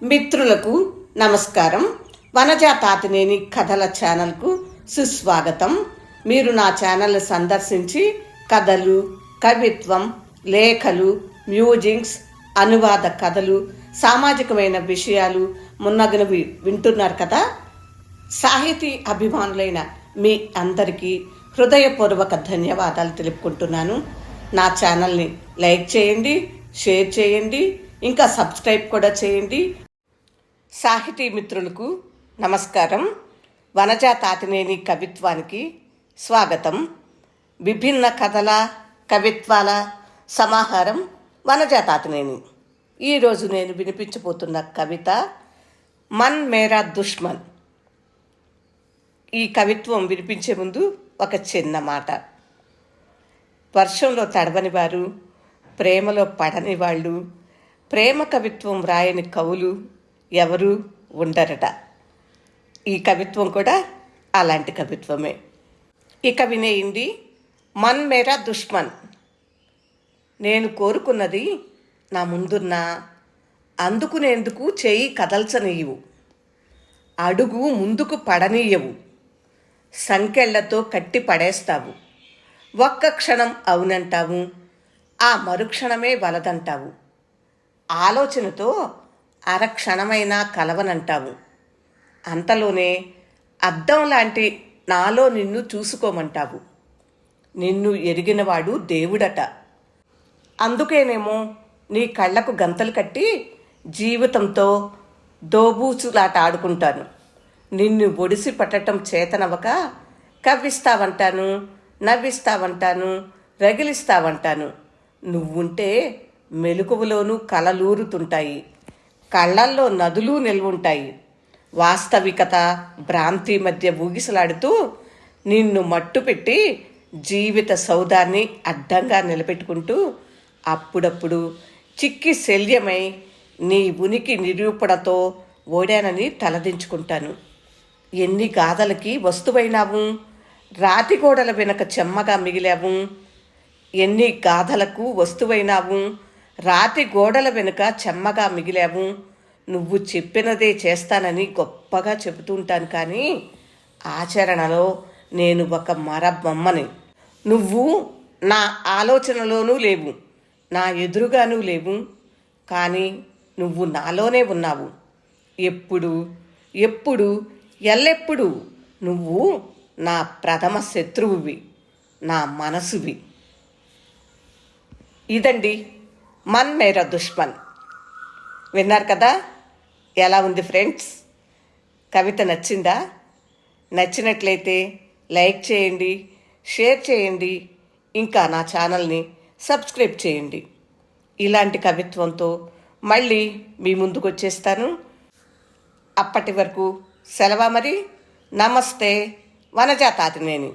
మిత్రులకు నమస్కారం. వనజా తాతినేని కథల ఛానల్కు సుస్వాగతం. మీరు నా ఛానల్ సందర్శించి కథలు, కవిత్వం, లేఖలు, మ్యూజిక్స్, అనువాద కథలు, సామాజికమైన విషయాలు మున్నగినవి వింటున్నారు కదా. సాహితీ అభిమానులైన మీ అందరికీ హృదయపూర్వక ధన్యవాదాలు తెలుపుకుంటున్నాను. నా ఛానల్ని లైక్ చేయండి, షేర్ చేయండి, ఇంకా సబ్స్క్రైబ్ కూడా చేయండి. సాహితీ మిత్రులకు నమస్కారం. వనజా తాతినేని కవిత్వానికి స్వాగతం. విభిన్న కథల, కవిత్వాల సమాహారం వనజా తాతినేని. ఈరోజు నేను వినిపించబోతున్న కవిత మన్ మేరా దుష్మన్. ఈ కవిత్వం వినిపించే ముందు ఒక చిన్న మాట. వర్షంలో తడవని వారు, ప్రేమలో పడని వాళ్ళు, ప్రేమ కవిత్వం రాయని కవులు ఎవరు ఉండరట. ఈ కవిత్వం కూడా అలాంటి కవిత్వమే. ఇక వినేయండి. మన్ మేరా దుష్మన్. నేను కోరుకున్నది నా ముందున్నా, అందుకునేందుకు చేయి కదల్చనీయవు, అడుగు ముందుకు పడనీయవు, సంకెళ్లతో కట్టి పడేస్తావు. ఒక్క క్షణం అవునంటావు, ఆ మరుక్షణమే వలదంటావు. ఆలోచనతో అరక్షణమైనా కలవనంటావు. అంతలోనే అద్దం లాంటి నాలో నిన్ను చూసుకోమంటావు. నిన్ను ఎరిగినవాడు దేవుడట. అందుకేనేమో నీ కళ్ళకు గంతలు కట్టి జీవితంతో దోబూచులాట ఆడుకుంటాను. నిన్ను ఒడిసి పట్టడం చేతనవక కవ్విస్తావంటాను, నవ్విస్తావంటాను, రగిలిస్తావంటాను. నువ్వుంటే మెలకువలోనూ కలలూరుతుంటాయి, కళ్ళల్లో నదులు నిల్వుంటాయి. వాస్తవికత, భ్రాంతి మధ్య ఊగిసలాడుతూ నిన్ను మట్టుపెట్టి జీవిత సౌదాన్ని అడ్డంగా నిలబెట్టుకుంటూ అప్పుడప్పుడు చిక్కి శల్యమై నీ ఉనికి నిరూపణతో ఓడానని తలదించుకుంటాను. ఎన్ని గాథలకి వస్తువైనావు, రాతి గోడల వెనక చెమ్మగా మిగిలావు. ఎన్ని గాథలకు వస్తువైనావు, రాతి గోడల వెనుక చెమ్మగా మిగిలావు. నువ్వు చెప్పినదే చేస్తానని గొప్పగా చెబుతుంటాను, కానీ ఆచరణలో నేను ఒక మరబొమ్మని. నువ్వు నా ఆలోచనలోనూ లేవు, నా ఎదురుగానూ లేవు, కానీ నువ్వు నాలోనే ఉన్నావు. ఎప్పుడు ఎప్పుడు ఎల్లెప్పుడు నువ్వు నా ప్రథమ శత్రువువి, నా మనసువి. ఇదండి మన్ మేరా దుష్మన్. విన్నారు కదా. ఎలా ఉంది ఫ్రెండ్స్? కవిత నచ్చిందా? నచ్చినట్లయితే లైక్ చేయండి, షేర్ చేయండి, ఇంకా నా ఛానల్ని సబ్స్క్రైబ్ చేయండి. ఇలాంటి కవిత్వంతో మళ్ళీ మీ ముందుకు వచ్చేస్తాను. అప్పటి వరకు సెలవా మరి. నమస్తే. వనజా తాతినేని.